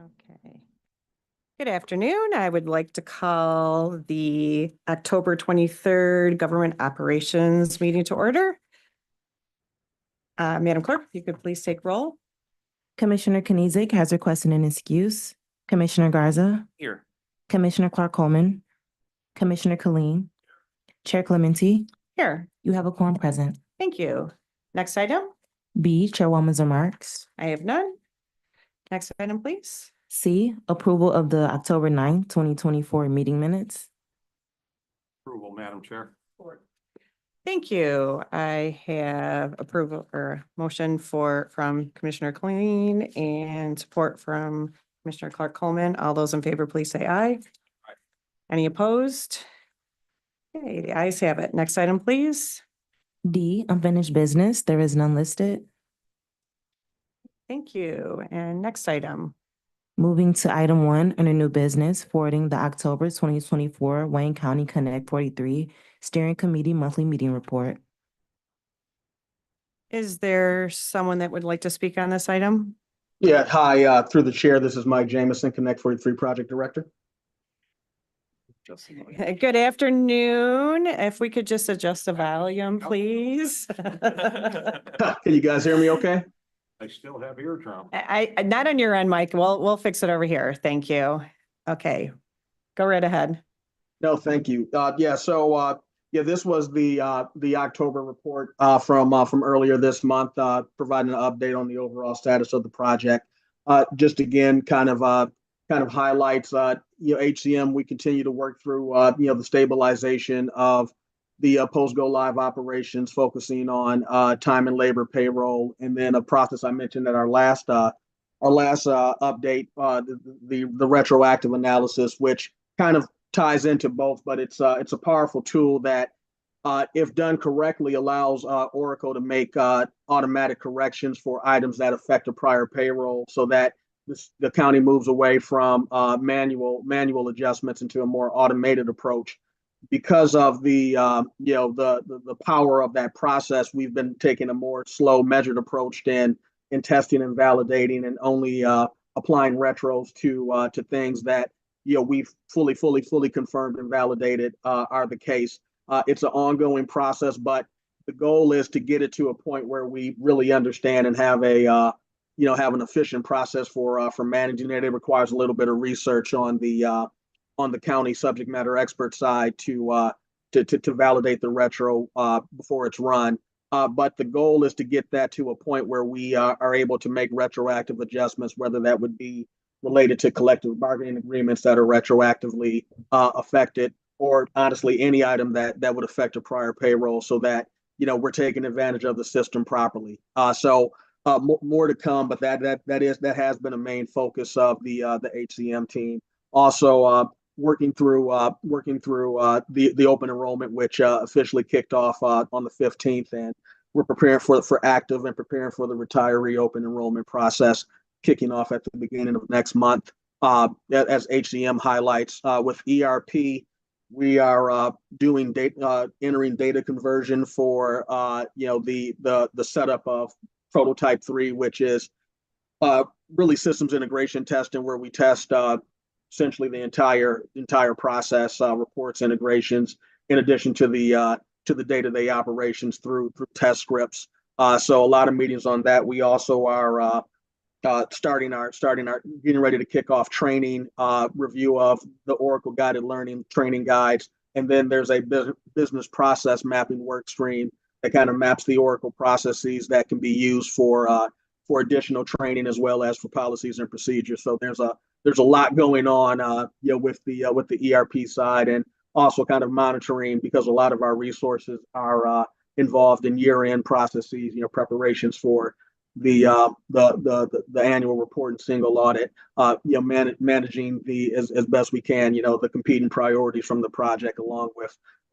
Okay. Good afternoon. I would like to call the October 23rd Government Operations meeting to order. Madam Clerk, if you could please take roll. Commissioner Kniezek has requested an excuse. Commissioner Garza. Here. Commissioner Clark-Coleman. Commissioner Killeen. Chair Clementi. Here. You have a quorum present. Thank you. Next item. B, Chairwoman's remarks. I have none. Next item, please. C, approval of the October 9th, 2024 meeting minutes. Approval, Madam Chair. Thank you. I have approval or motion from Commissioner Killeen and support from Commissioner Clark-Coleman. All those in favor, please say aye. Aye. Any opposed? Okay, the ayes have it. Next item, please. D, unfinished business. There is none listed. Thank you. And next item. Moving to item 1 under new business, forwarding the October 2024 Wayne County Connect 43 Steering Committee Monthly Meeting Report. Is there someone that would like to speak on this item? Yeah, hi, through the chair, this is Mike Jameson, Connect 43 Project Director. Good afternoon. If we could just adjust the volume, please. Can you guys hear me okay? I still have eardrum. I not on your end, Mike. We'll fix it over here. Thank you. Okay, go right ahead. No, thank you. This was the October report from earlier this month, providing an update on the overall status of the project. Just again, kind of highlights. HCM, we continue to work through the stabilization of the post-go live operations, focusing on time and labor payroll, and then a process I mentioned at our last update, the retroactive analysis, which kind of ties into both, but it's a powerful tool that, if done correctly, allows Oracle to make automatic corrections for items that affect a prior payroll, so that the county moves away from manual adjustments into a more automated approach. Because of the power of that process, we've been taking a more slow, measured approach in testing and validating, and only applying retros to things that we've fully confirmed and validated are the case. It's an ongoing process, but the goal is to get it to a point where we really understand and have an efficient process for managing it. It requires a little bit of research on the county subject matter expert side to validate the retro before it's run. But the goal is to get that to a point where we are able to make retroactive adjustments, whether that would be related to collective bargaining agreements that are retroactively affected, or honestly any item that would affect a prior payroll, so that we're taking advantage of the system properly. More to come, but that has been a main focus of the HCM team. Also, working through the open enrollment, which officially kicked off on the 15th, and we're preparing for active and preparing for the retiree open enrollment process kicking off at the beginning of next month. As HCM highlights, with ERP, we are entering data conversion for the setup of prototype 3, which is really systems integration testing, where we test essentially the entire process, reports, integrations, in addition to the day-to-day operations through test scripts. So a lot of meetings on that. We also are getting ready to kick off training, review of the Oracle guided learning training guides, and then there's a business process mapping work stream that kind of maps the Oracle processes that can be used for additional training, as well as for policies and procedures. So there's a lot going on with the ERP side, and also kind of monitoring, because a lot of our resources are involved in year-end processes, preparations for the annual report and single audit, managing as best we can, the competing priorities from the project, along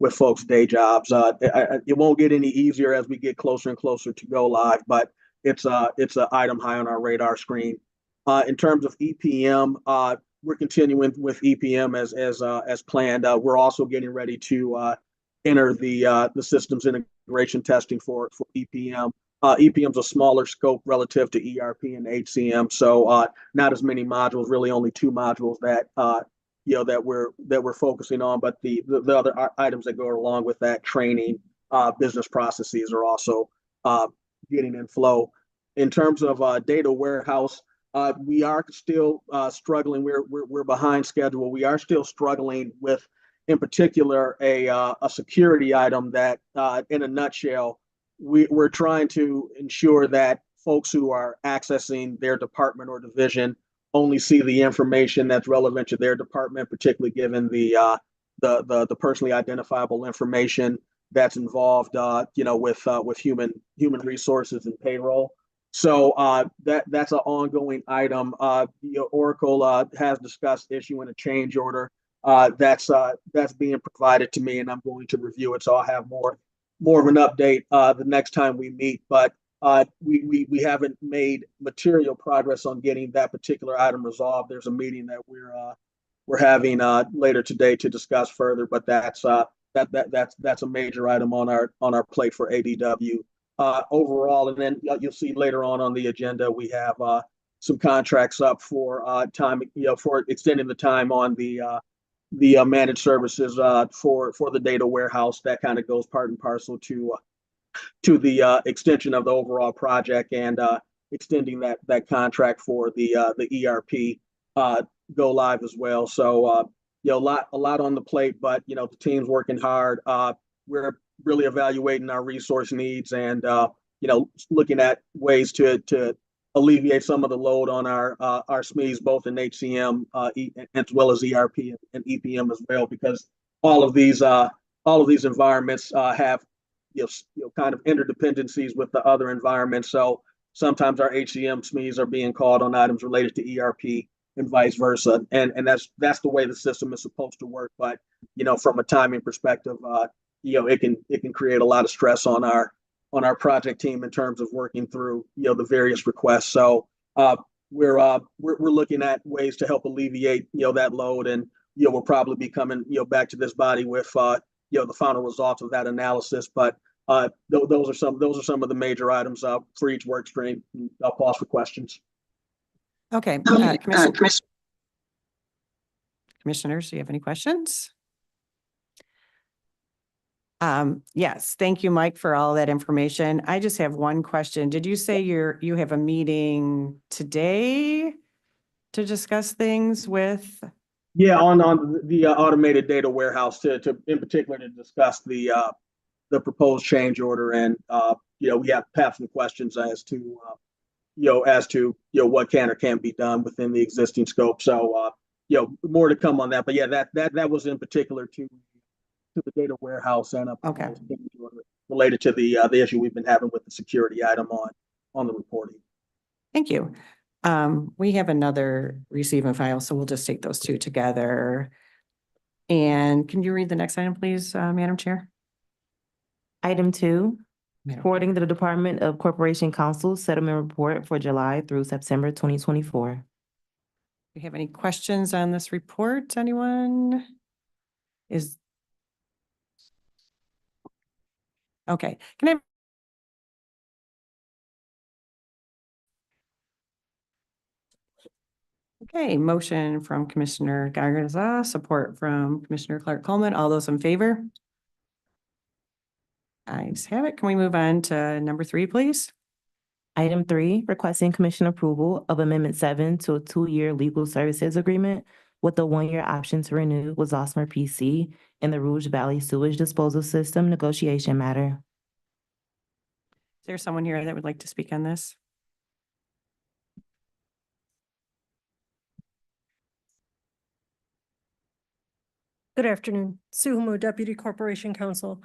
with folks' day jobs. It won't get any easier as we get closer and closer to go live, but it's an item high on our radar screen. In terms of EPM, we're continuing with EPM as planned. We're also getting ready to enter the systems integration testing for EPM. EPM's a smaller scope relative to ERP and HCM, so not as many modules. Really, only 2 modules that that we're focusing on. But the other items that go along with that, training, business processes, are also getting in flow. In terms of data warehouse, we are still struggling. We're behind schedule. We are still struggling with, in particular, a security item that, in a nutshell, we're trying to ensure that folks who are accessing their department or division only see the information that's relevant to their department, particularly given the personally identifiable information that's involved, with human resources and payroll. So that's an ongoing item. Oracle has discussed issuing a change order. That's being provided to me, and I'm going to review it. So I'll have more of an update the next time we meet. But we haven't made material progress on getting that particular item resolved. There's a meeting that we're having later today to discuss further. But that's a major item on our plate for ADW. Overall, and then you'll see later on the agenda, we have some contracts up for time, for extending the time on the managed services for the data warehouse. That kind of goes part and parcel to the extension of the overall project, and extending that contract for the ERP go live as well. So a lot on the plate, but the team's working hard. We're really evaluating our resource needs, and looking at ways to alleviate some of the load on our SMEs, both in HCM as well as ERP and EPM as well, because all of these environments have kind of interdependencies with the other environments. So sometimes our HCM SMEs are being called on items related to ERP and vice versa, and that's the way the system is supposed to work. But from a timing perspective, it can create a lot of stress on our project team in terms of working through the various requests. So we're looking at ways to help alleviate that load, and we'll probably be coming back to this body with the final results of that analysis. But those are some of the major items for each work stream. I'll pause for questions. Okay, commissioners, do you have any questions? Yes, thank you, Mike, for all that information. I just have one question. Did you say you have a meeting today to discuss things with? Yeah, on the automated data warehouse to in particular to discuss the proposed change order, and we have some questions as to what can or can't be done within the existing scope. So more to come on that. But yeah, that was in particular to the data warehouse, and Okay. related to the issue we've been having with the security item on the reporting. Thank you. We have another receive and file, so we'll just take those two together. And can you read the next item, please, Madam Chair? Item 2, Madam- forwarding the Department of Corporation Counsel settlement report for July through September 2024. Do you have any questions on this report? Anyone? Okay, can I? Okay, motion from Commissioner Garza, support from Commissioner Clark Coleman. All those in favor? Ayes have it. Can we move on to number 3, please? Item 3, requesting commission approval of Amendment 7 to a 2-year legal services agreement with a 1-year option to renew with Zosmer PC in the Rouge Valley Sewage Disposal System negotiation matter. Is there someone here that would like to speak on this? Good afternoon, Sue Humo, Deputy Corporation Counsel.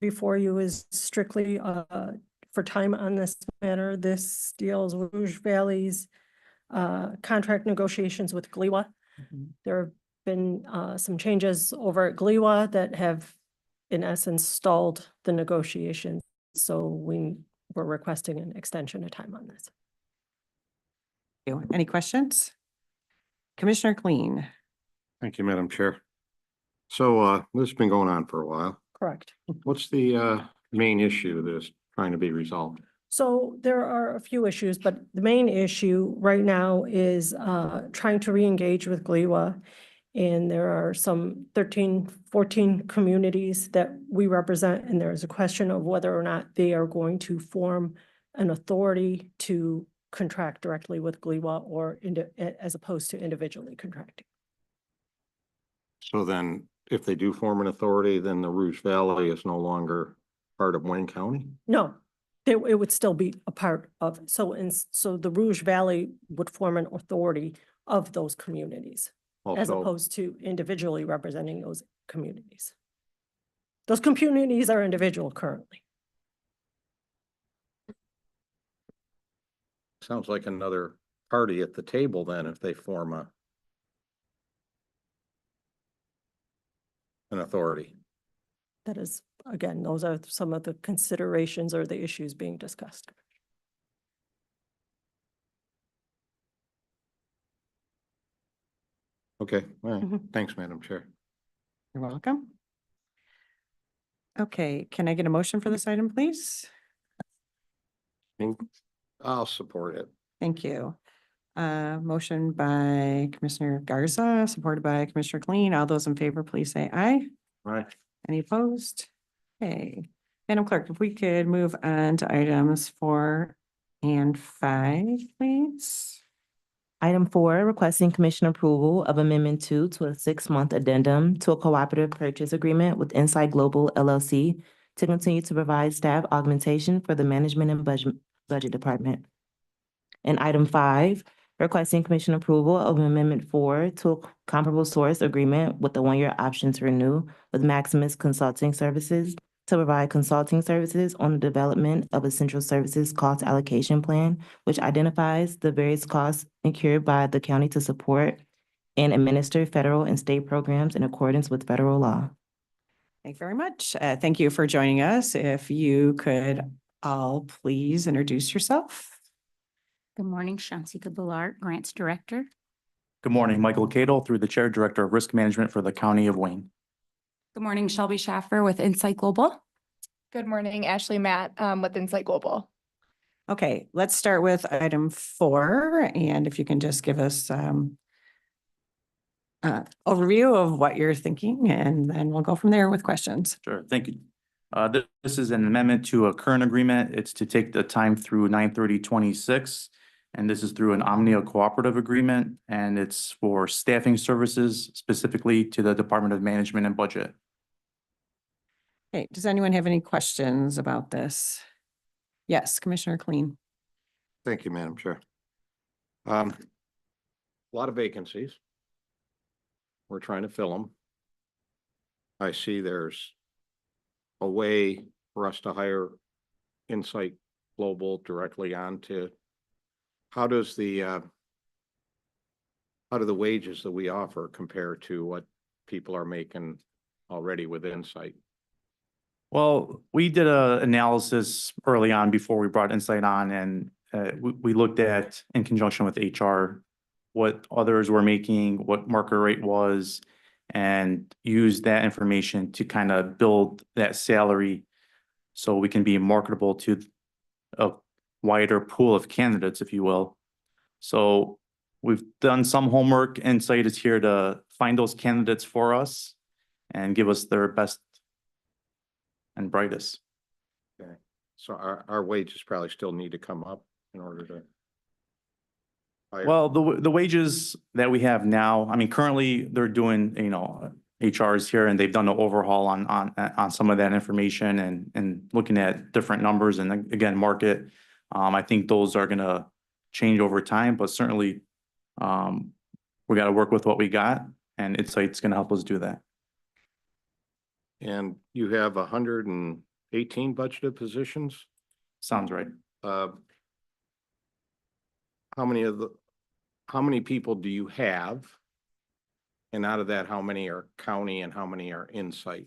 Before you is strictly for time on this matter. This deals with Rouge Valley's contract negotiations with GLIWA. There have been some changes over at GLIWA that have, in essence, stalled the negotiations. So we're requesting an extension of time on this. Any questions? Commissioner Clean. Thank you, Madam Chair. So this has been going on for a while. Correct. What's the main issue that's trying to be resolved? So there are a few issues, but the main issue right now is trying to re-engage with GLEWA. And there are some 13, 14 communities that we represent, and there's a question of whether or not they are going to form an authority to contract directly with GLEWA or as opposed to individually contracting. So then if they do form an authority, then the Rouge Valley is no longer part of Wayne County? No, it would still be a part of, so the Rouge Valley would form an authority of those communities, as Also, opposed to individually representing those communities. Those communities are individual currently. sounds like another party at the table then if they form an authority. That is, again, those are some of the considerations or the issues being discussed. Okay, all right. Mhm. Thanks, Madam Chair. You're welcome. Okay, can I get a motion for this item, please? I'll support it. Thank you. Motion by Commissioner Garza, supported by Commissioner Clean. All those in favor, please say aye. Right. Any opposed? Okay. Madam Clerk, if we could move on to items 4 and 5, please. Item 4, requesting commission approval of Amendment 2 to a 6-month addendum to a cooperative purchase agreement with Insight Global LLC to continue to provide staff augmentation for the Management and Budget Department. And item 5, requesting commission approval of Amendment 4 to a comparable source agreement with the 1-year option to renew with Maximus Consulting Services to provide consulting services on the development of a central services cost allocation plan, which identifies the various costs incurred by the county to support and administer federal and state programs in accordance with federal law. Thank you very much. Thank you for joining us. If you could all please introduce yourself. Good morning, Shamsika Ballard, Grants Director. Good morning, Michael Cato, through the Chair, Director of Risk Management for the County of Wayne. Good morning, Shelby Schaffer with Insight Global. Good morning, Ashley Matt, with Insight Global. Okay, let's start with item 4. And if you can just give us overview of what you're thinking, and then we'll go from there with questions. Sure, thank you. This is an amendment to a current agreement. It's to take the time through 9/30/26. And this is through an Omnia cooperative agreement, and it's for staffing services specifically to the Department of Management and Budget. Okay, does anyone have any questions about this? Yes, Commissioner Clean. Thank you, Madam Chair. A lot of vacancies. We're trying to fill them. I see there's a way for us to hire Insight Global directly onto. How do the wages that we offer compare to what people are making already with Insight? Well, we did an analysis early on before we brought Insight on, and we looked at, in conjunction with HR, what others were making, what market rate was, and used that information to kind of build that salary so we can be marketable to a wider pool of candidates, if you will. So we've done some homework. Insight is here to find those candidates for us and give us their best and brightest. Okay, so our wages probably still need to come up in order to. hire. Well, the wages that we have now, I mean, currently they're doing, HRs here, and they've done an overhaul on some of that information and looking at different numbers and again, market. I think those are gonna change over time, but certainly we gotta work with what we got, and Insight's gonna help us do that. And you have 118 budgeted positions. Sounds right. How many people do you have? And out of that, how many are county and how many are Insight?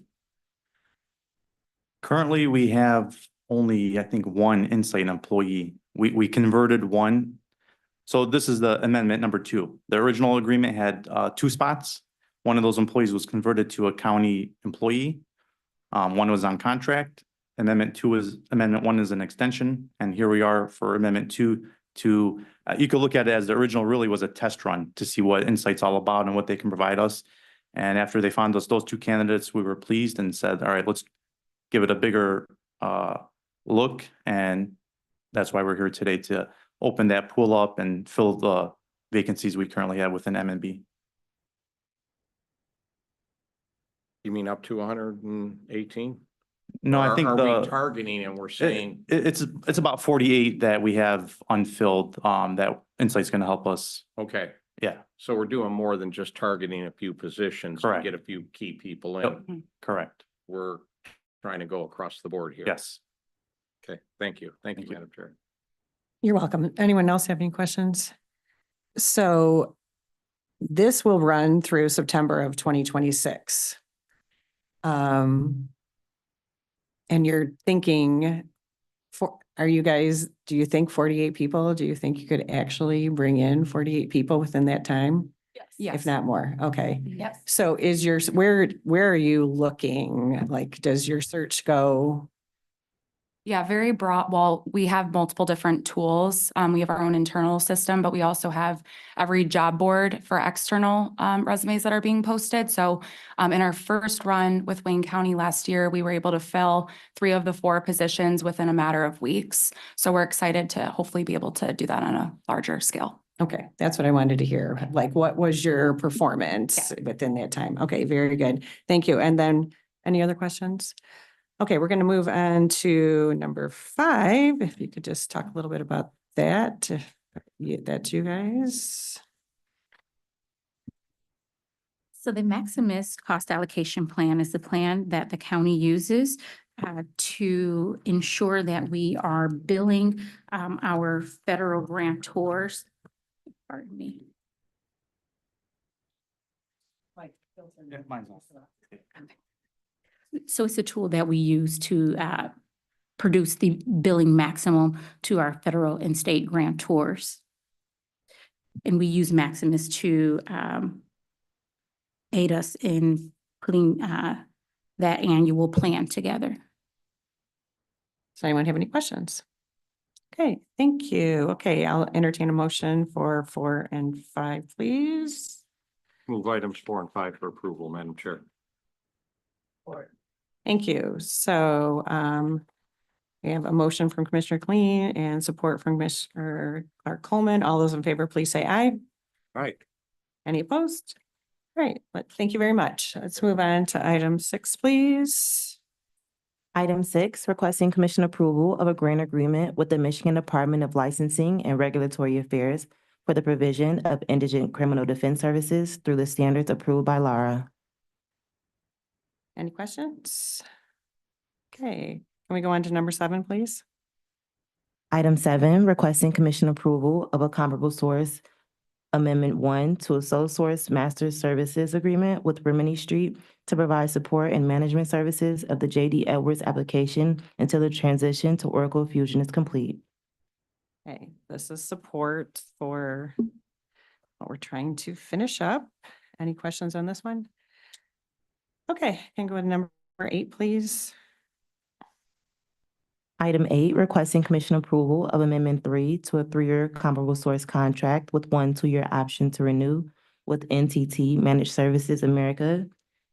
Currently, we have only, I think, one Insight employee. We converted one. So this is the amendment number 2. The original agreement had 2 spots. One of those employees was converted to a county employee. One was on contract. Amendment 1 is an extension, and here we are for Amendment 2 to, you could look at it as the original really was a test run to see what Insight's all about and what they can provide us. And after they found us those two candidates, we were pleased and said, all right, let's give it a bigger look. And that's why we're here today, to open that pool up and fill the vacancies we currently have within M&B. You mean up to 118? No, I think Are we targeting and we're saying, it's about 48 that we have unfilled, that Insight's gonna help us. okay, Yeah, so we're doing more than just targeting a few positions to Correct. get a few key people Yep. in. correct. We're trying to go across the board here. Yes. Okay, thank you. Thank you, Thank you. Madam Chair. You're welcome. Anyone else have any questions? So this will run through September of 2026. And you're thinking do you think 48 people? Do you think you could actually bring in 48 people within that time? Yes. If not more, okay. Yes. So is where are you looking? Like, does your search go? Yeah, very broad. Well, we have multiple different tools. We have our own internal system, but we also have every job board for external resumes that are being posted. So in our first run with Wayne County last year, we were able to fill 3 of the 4 positions within a matter of weeks. So we're excited to hopefully be able to do that on a larger scale. Okay, that's what I wanted to hear. Like, what was your performance within that time? Okay, very good. Thank you. And then any other questions? Okay, we're going to move on to number 5. If you could just talk a little bit about that. That's you guys. So the Maximus cost allocation plan is the plan that the county uses to ensure that we are billing our federal grantors. Pardon me. So it's a tool that we use to produce the billing maximum to our federal and state grantors. And we use Maximus to aid us in putting that annual plan together. Does anyone have any questions? Okay, thank you. Okay, I'll entertain a motion for 4 and 5, please. Move items 4 and 5 for approval, Madam Chair. Thank you. So we have a motion from Commissioner Clean and support from Commissioner Clark Coleman. All those in favor, please say aye. Right. Any opposed? Right, but thank you very much. Let's move on to item 6, please. Item 6, requesting commission approval of a grant agreement with the Michigan Department of Licensing and Regulatory Affairs for the provision of indigent criminal defense services through the standards approved by Lara. Any questions? Okay, can we go on to number 7, please? Item 7, requesting commission approval of a comparable source Amendment 1 to a sole source master services agreement with Rimini Street to provide support and management services of the J.D. Edwards application until the transition to Oracle Fusion is complete. Okay, this is support for what we're trying to finish up. Any questions on this one? Okay, can go to number 8, please. Item 8, requesting commission approval of Amendment 3 to a 3-year comparable source contract with 1 2-year option to renew with NTT Managed Services America,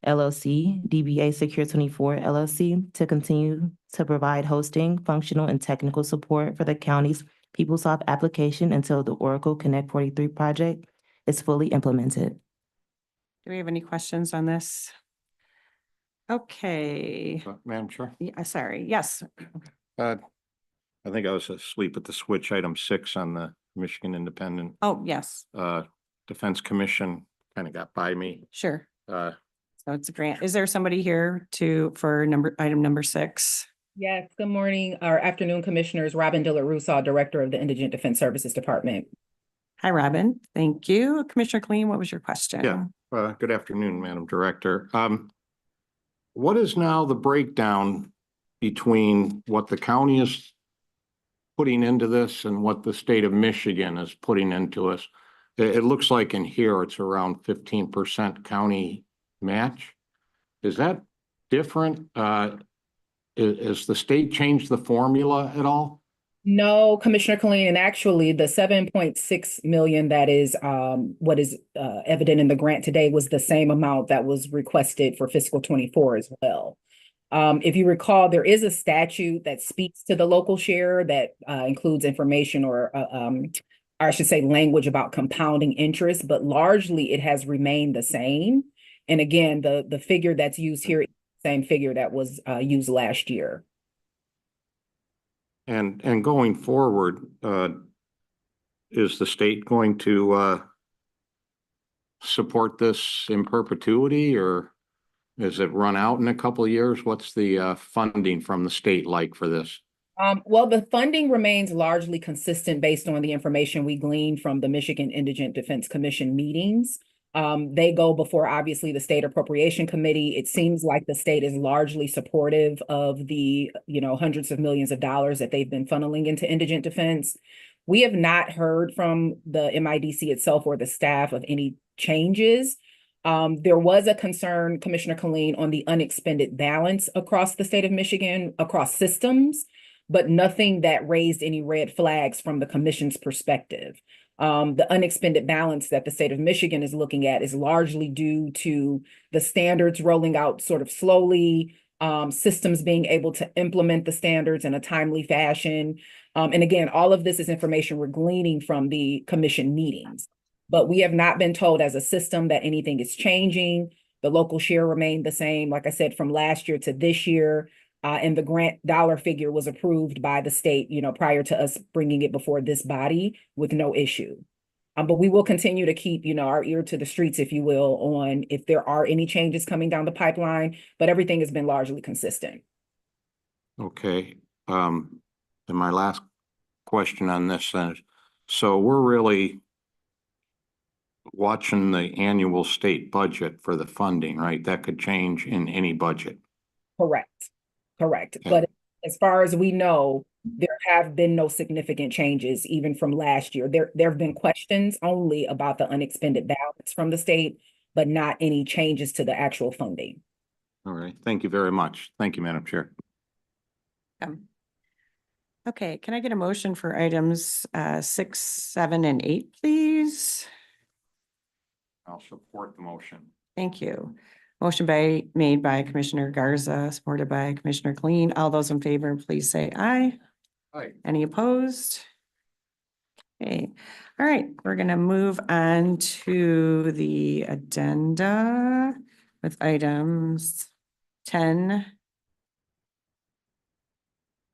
LLC, DBA Secure 24 LLC, to continue to provide hosting, functional, and technical support for the county's PeopleSoft application until the Oracle Connect 43 project is fully implemented. Do we have any questions on this? Okay, Madam Chair. yeah, sorry, yes. I think I was asleep at the switch, item 6 on the Michigan Independent Oh, yes, Defense Commission kind of got by me. sure. Uh, So it's a grant. Is there somebody here for item number 6? Yes, good morning or afternoon, Commissioners. Robin Dillard Rousseau, Director of the Indigent Defense Services Department. Hi, Robin. Thank you. Commissioner Clean, what was your question? Yeah. Good afternoon, Madam Director. What is now the breakdown between what the county is putting into this and what the state of Michigan is putting into us? It looks like in here it's around 15% county match. Is that different? Is the state changed the formula at all? No, Commissioner Colleen, and actually the 7.6 million that is what is evident in the grant today was the same amount that was requested for fiscal 24 as well. If you recall, there is a statute that speaks to the local share that includes information or I should say language about compounding interest, but largely it has remained the same. And again, the figure that's used here, same figure that was used last year. And going forward, is the state going to support this in perpetuity, or is it run out in a couple of years? What's the funding from the state like for this? Well, the funding remains largely consistent based on the information we gleaned from the Michigan Indigent Defense Commission meetings. They go before, obviously, the State Appropriation Committee. It seems like the state is largely supportive of the, hundreds of millions of dollars that they've been funneling into indigent defense. We have not heard from the MIDC itself or the staff of any changes. There was a concern, Commissioner Colleen, on the unexpended balance across the state of Michigan, across systems, but nothing that raised any red flags from the commission's perspective. The unexpended balance that the state of Michigan is looking at is largely due to the standards rolling out sort of slowly, systems being able to implement the standards in a timely fashion. And again, all of this is information we're gleaning from the commission meetings. But we have not been told as a system that anything is changing. The local share remained the same, like I said, from last year to this year. And the grant dollar figure was approved by the state, prior to us bringing it before this body with no issue. But we will continue to keep, our ear to the streets, if you will, on if there are any changes coming down the pipeline, but everything has been largely consistent. Okay. And my last question on this is, so we're really watching the annual state budget for the funding, right? That could change in any budget. Correct. Okay. But as far as we know, there have been no significant changes even from last year. There have been questions only about the unexpended balance from the state, but not any changes to the actual funding. All right. Thank you very much. Thank you, Madam Chair. Okay, can I get a motion for items 6, 7, and 8, please? I'll support the motion. Thank you. Motion made by Commissioner Garza, supported by Commissioner Colleen. All those in favor, please say aye. Aye. Any opposed? Okay, all right, we're gonna move on to the addenda with items 10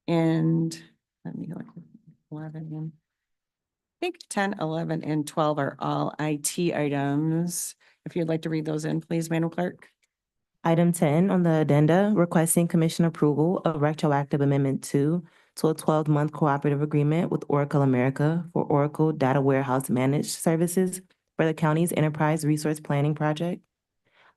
and let me look, 11. I think 10, 11, and 12 are all IT items. If you'd like to read those in, please, Madam Clerk. Item 10 on the addenda, requesting commission approval of retroactive amendment 2 to a 12-month cooperative agreement with Oracle America for Oracle Data Warehouse Managed Services for the county's Enterprise Resource Planning Project.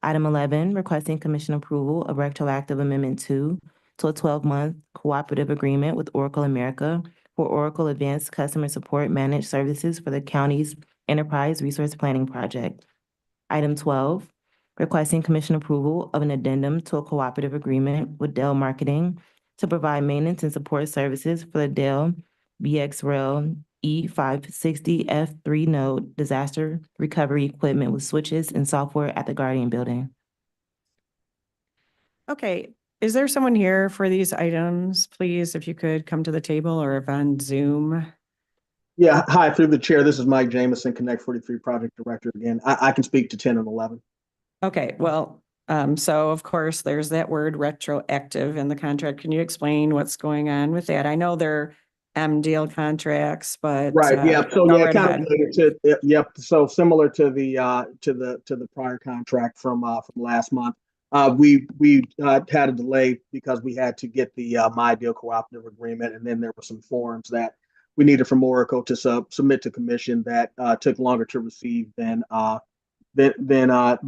Item 11, requesting commission approval of retroactive amendment 2 to a 12-month cooperative agreement with Oracle America for Oracle Advanced Customer Support Managed Services for the county's Enterprise Resource Planning Project. Item 12, requesting commission approval of an addendum to a cooperative agreement with Dell Marketing to provide maintenance and support services for the Dell VxRail E560F3 node disaster recovery equipment with switches and software at the Guardian Building. Okay, is there someone here for these items? Please, if you could come to the table or if on Zoom. Yeah, hi, through the chair, this is Mike Jameson, Connect 43 Project Director again. I can speak to 10 and 11. Okay, well, so of course, there's that word retroactive in the contract. Can you explain what's going on with that? I know they're MDL contracts, but. Right, yeah, so go yeah, right kind ahead. of related to, yep, so similar to the prior contract from last month. We had a delay because we had to get the MyDeal cooperative agreement, and then there were some forms that we needed from Oracle to submit to commission that took longer to receive than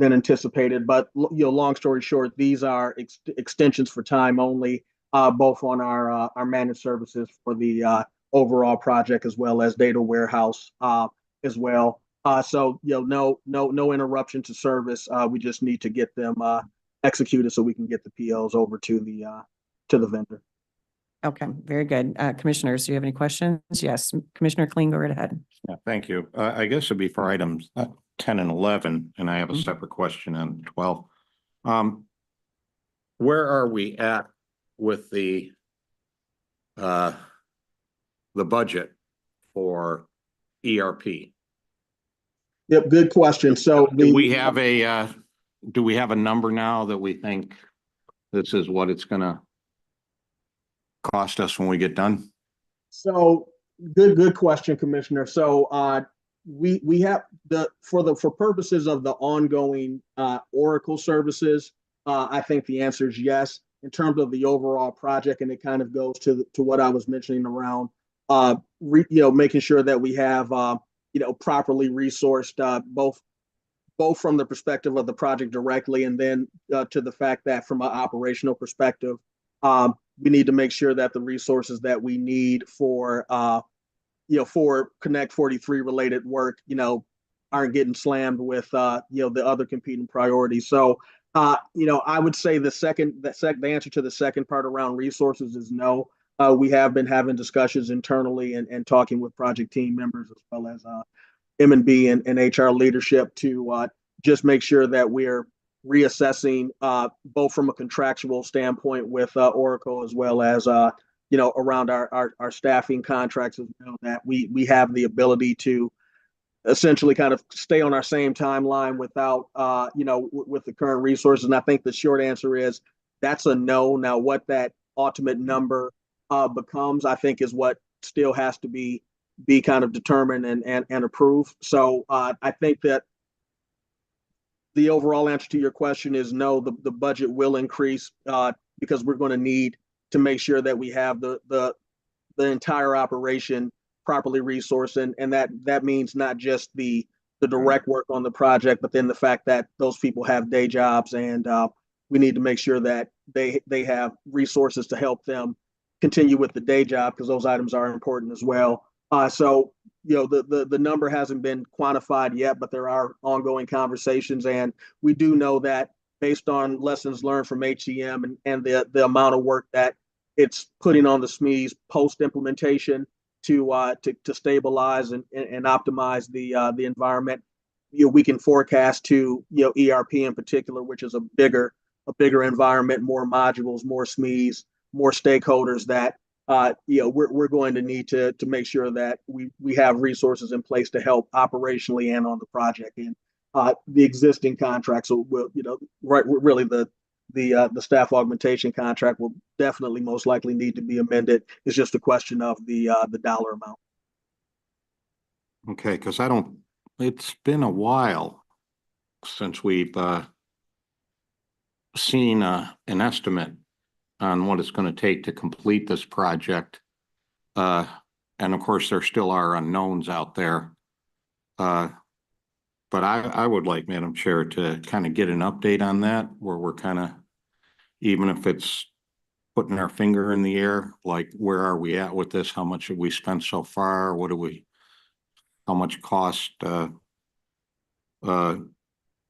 anticipated. But long story short, these are extensions for time only, both on our managed services for the overall project as well as data warehouse as well. So no interruption to service. We just need to get them executed so we can get the POs over to to the vendor. Okay, very good. Commissioners, do you have any questions? Yes, Commissioner Kling, go right ahead. Yeah, thank you. I guess it'd be for items 10 and 11, and I have a Mhm. separate question on 12. Where are we at with the budget for ERP? Yep, good question. So Do we have a number now that we think this is what it's gonna cost us when we get done? So good question, Commissioner. So we have for purposes of the ongoing Oracle services, I think the answer is yes. In terms of the overall project, and it kind of goes to what I was mentioning around making sure that we have properly resourced both from the perspective of the project directly, and then to the fact that from an operational perspective, we need to make sure that the resources that we need for Connect 43 related work, aren't getting slammed with the other competing priorities. So I would say the answer to the second part around resources is no. We have been having discussions internally and talking with project team members as well as M&B and HR leadership to just make sure that we're reassessing both from a contractual standpoint with Oracle as well as around our staffing contracts as well, that we have the ability to essentially kind of stay on our same timeline without with the current resources. And I think the short answer is that's a no. Now what that ultimate number becomes, I think, is what still has to be kind of determined and approved. So I think that the overall answer to your question is no. The budget will increase because we're going to need to make sure that we have the entire operation properly resourced, and that means not just the direct work on the project, but then the fact that those people have day jobs, and we need to make sure that they have resources to help them continue with the day job, because those items are important as well. So the number hasn't been quantified yet, but there are ongoing conversations, and we do know that based on lessons learned from HCM and the amount of work that it's putting on the SMEs post implementation to stabilize and optimize the environment. We can forecast to ERP in particular, which is a bigger environment, more modules, more SMEs, more stakeholders, that we're going to need to make sure that we have resources in place to help operationally and on the project. And the existing contracts will really the staff augmentation contract will definitely most likely need to be amended. It's just a question of the dollar amount. Okay, because it's been a while since we've seen an estimate on what it's going to take to complete this project. And of course, there still are unknowns out there. But I would like, Madam Chair, to kind of get an update on that, where we're kind of, even if it's putting our finger in the air, like, where are we at with this? How much have we spent so far? How much cost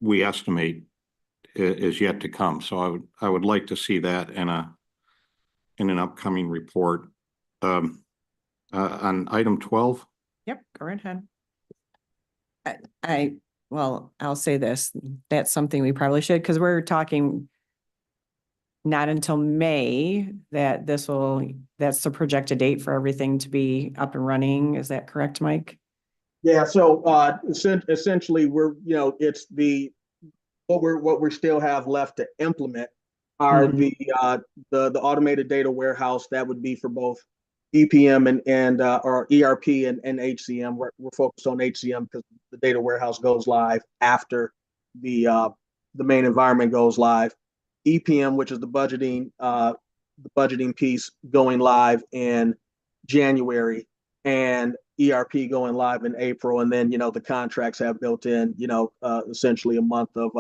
we estimate is yet to come. So I would like to see that in an upcoming report. On item 12. Yep, go right ahead. I'll say this, that's something we probably should, because we're talking not until May that's the projected date for everything to be up and running. Is that correct, Mike? Yeah. So essentially, it's what we still have left to implement are the automated data warehouse. That would be for both EPM and or ERP and HCM. We're focused on HCM because the data warehouse goes live after the main environment goes live. EPM, which is the budgeting piece, going live in January, and ERP going live in April. And then the contracts have built in essentially a month of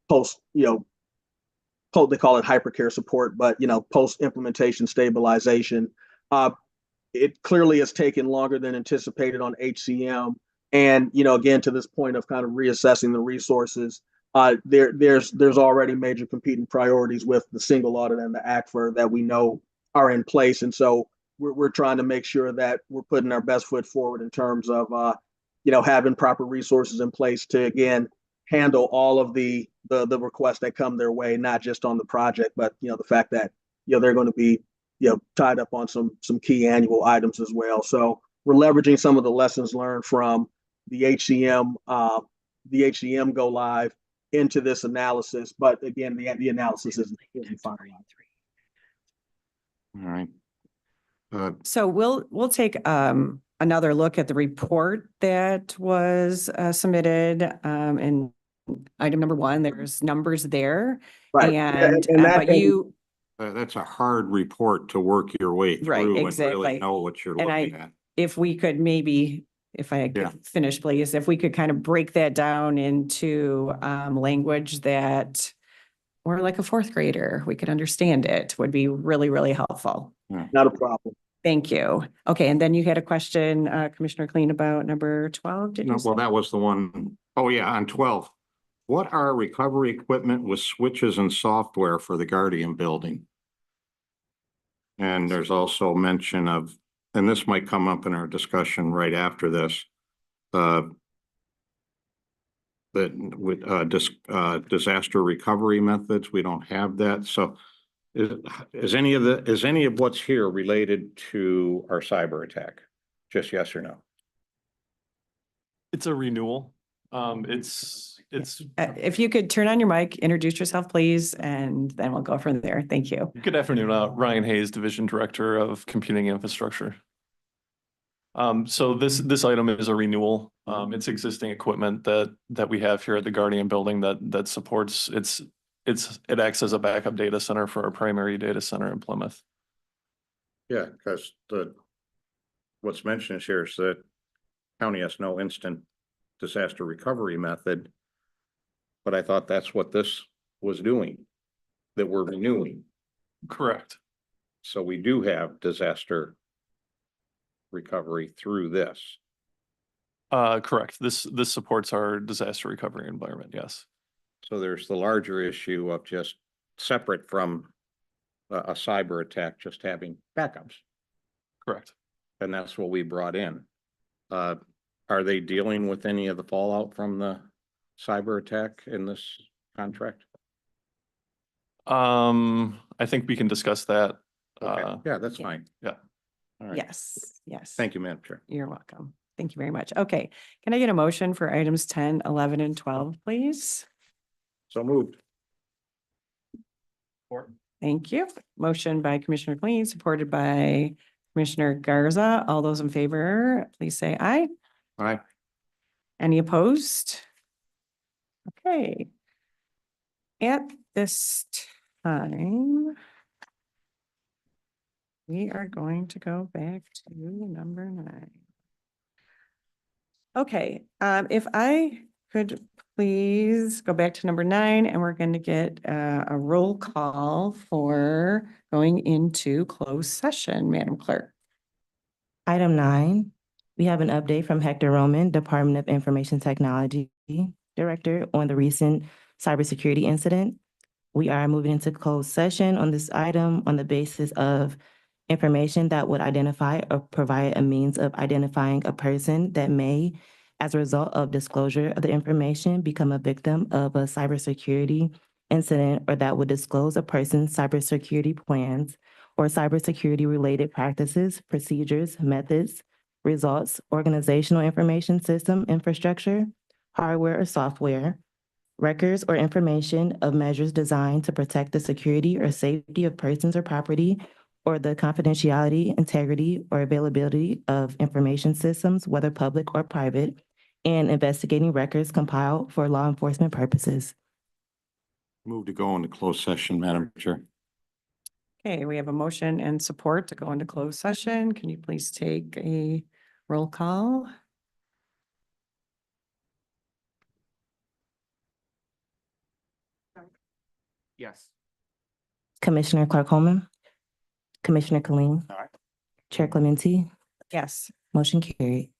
post they call it hypercare support, but post implementation stabilization. It clearly has taken longer than anticipated on HCM. And again, to this point of kind of reassessing the resources, there's already major competing priorities with the single audit and the ACFR that we know are in place. And so we're trying to make sure that we're putting our best foot forward in terms of, having proper resources in place to, again, handle all of the requests that come their way, not just on the project, but, the fact that, they're going to be, tied up on some key annual items as well. So we're leveraging some of the lessons learned from the HCM go live into this analysis. But again, the analysis isn't finalized. All right. So we'll take another look at the report that was submitted, and item number 1, there's numbers there. Right. And, And that but you, That's a hard report to work your way Right, through and exactly. really know what you're And looking at. if we could maybe, if I Yeah. could finish, please, if we could kind of break that down into language that we're like a 4th grader, we could understand it, would be really, really helpful. Not a problem. Thank you. Okay, and then you had a question, Commissioner Clean, about number 12, did you No, say? well, that was the one. Oh, yeah, on 12. What are recovery equipment with switches and software for the Guardian building? And there's also mention of, and this might come up in our discussion right after this, that with disaster recovery methods, we don't have that. So is any of what's here related to our cyber attack? Just yes or no? It's a renewal. It's If you could turn on your mic, introduce yourself, please, and then we'll go from there. Thank you. good afternoon, Ryan Hayes, Division Director of Computing Infrastructure. So this item is a renewal. It's existing equipment that we have here at the Guardian building that supports it acts as a backup data center for our primary data center in Plymouth. Yeah, because what's mentioned here is that county has no instant disaster recovery method. But I thought that's what this was doing, that we're renewing. Correct. So we do have disaster recovery through this. Correct. This supports our disaster recovery environment. Yes. So there's the larger issue of just separate from a cyber attack, just having backups. Correct. And that's what we brought in. Are they dealing with any of the fallout from the cyber attack in this contract? I think we can discuss that. Okay, yeah, that's fine. Yeah. All right. Yes, yes. Thank you, Madam Chair. You're welcome. Thank you very much. Okay, can I get a motion for items 10, 11, and 12, please? So moved. Thank you. Motion by Commissioner Clean, supported by Commissioner Garza. All those in favor, please say aye. All right. Any opposed? Okay. At this time, we are going to go back to number 9. Okay, if I could please go back to number 9, and we're going to get a roll call for going into closed session, Madam Clerk. Item 9, we have an update from Hector Roman, Department of Information Technology Director, on the recent cybersecurity incident. We are moving into closed session on this item on the basis of information that would identify or provide a means of identifying a person that may, as a result of disclosure of the information, become a victim of a cybersecurity incident, or that would disclose a person's cybersecurity plans or cybersecurity related practices, procedures, methods, results, organizational information system infrastructure, hardware or software, records or information of measures designed to protect the security or safety of persons or property, or the confidentiality, integrity, or availability of information systems, whether public or private, and investigating records compiled for law enforcement purposes. Move to go into closed session, Madam Chair. Okay, we have a motion and support to go into closed session. Can you please take a roll call? Yes. Commissioner Clark Holman, Commissioner Colleen, All right. Chair Clementi, Yes. motion carried.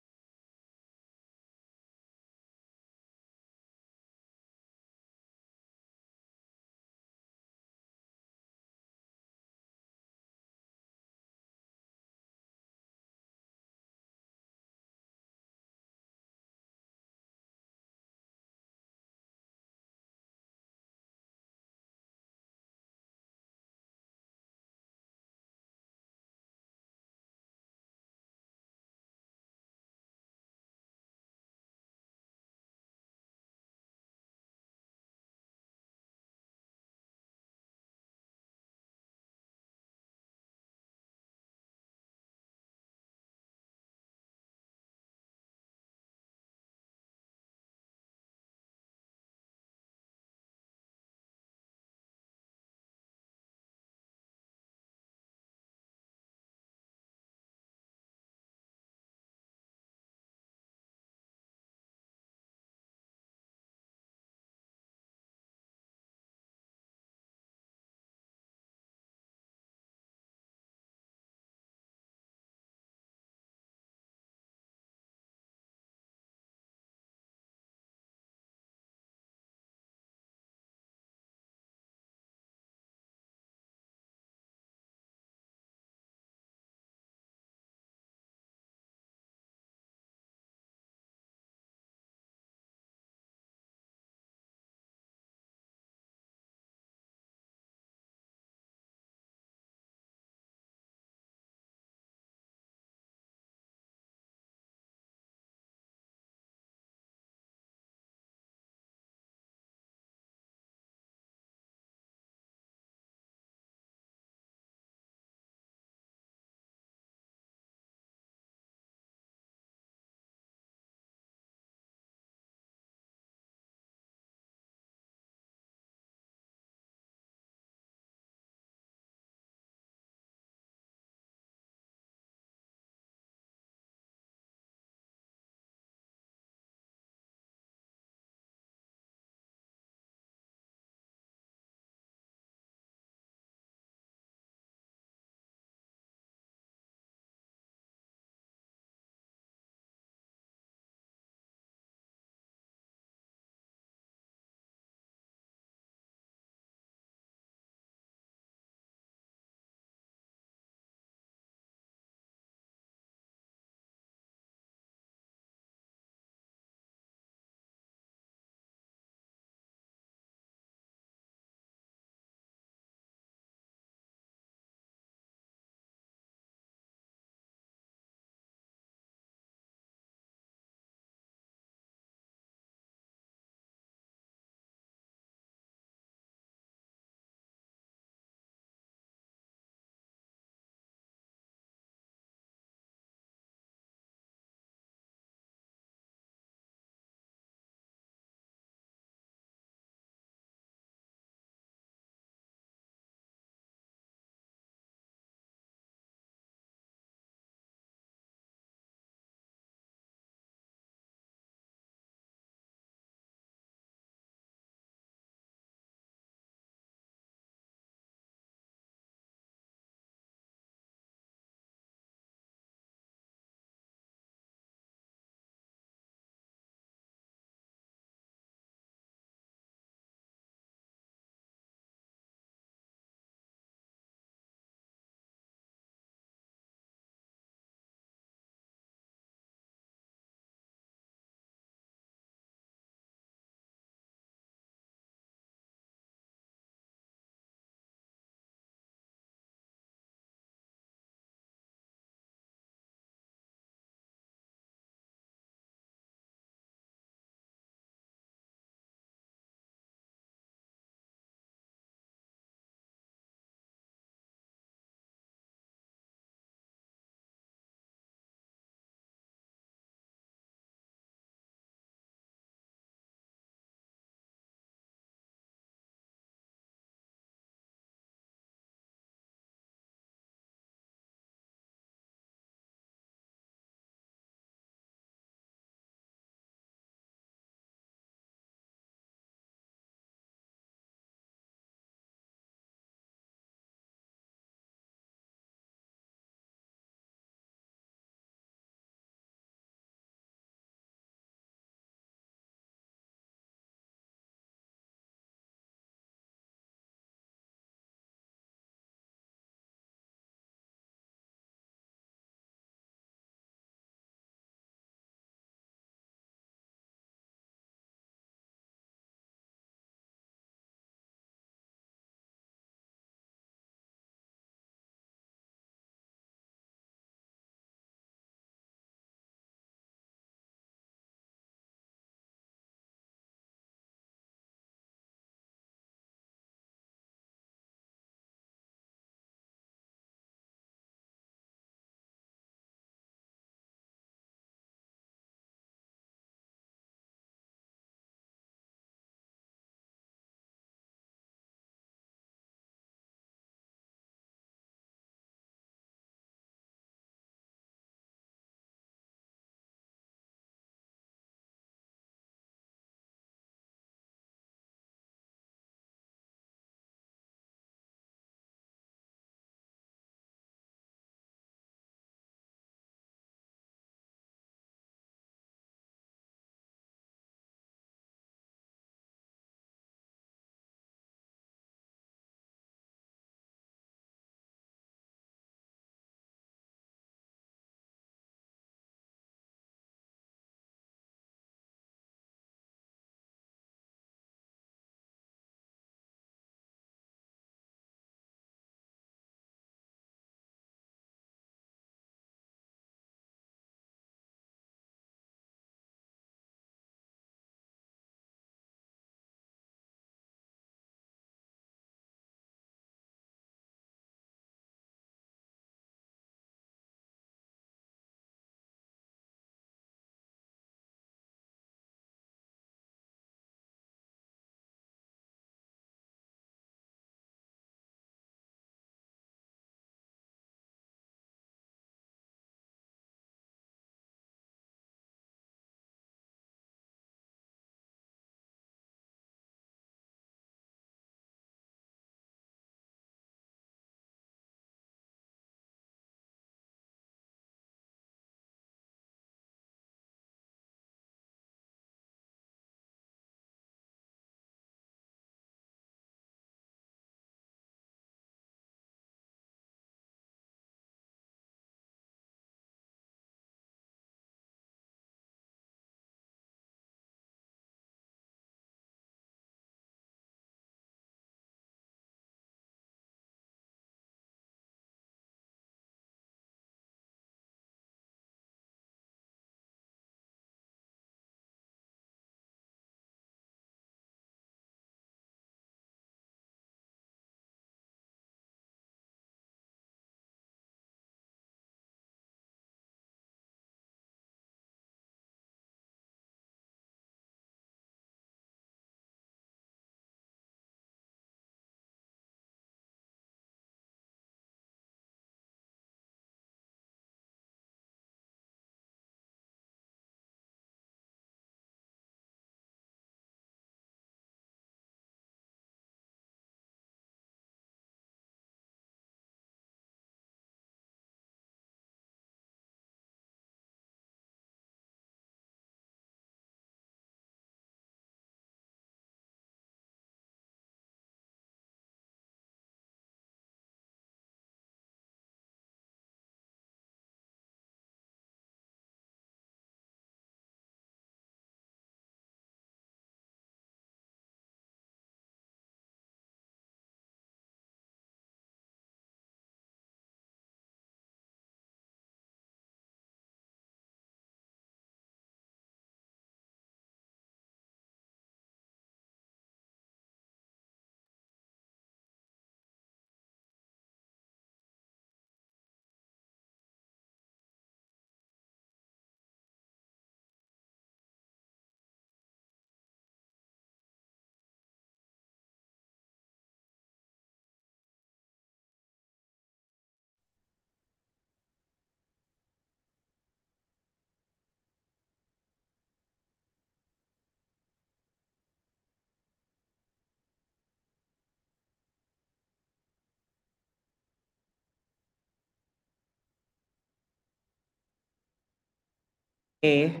Okay,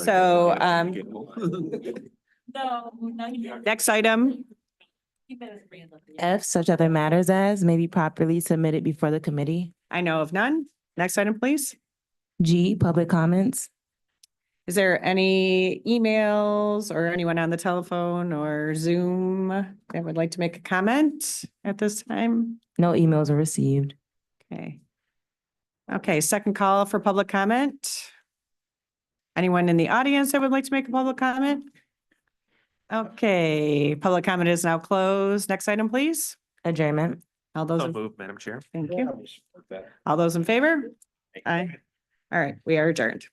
so, next item, F, such other matters as may be properly submitted before the committee. I know of none. Next item, please. G, public comments. Is there any emails or anyone on the telephone or Zoom that would like to make a comment at this time? No emails are received. Okay. Okay, second call for public comment. Anyone in the audience that would like to make a public comment? Okay, public comment is now closed. Next item, please. Adjournment. All those, So in- moved, Madam Chair. thank you. All those in favor? Aye. All right, we are adjourned.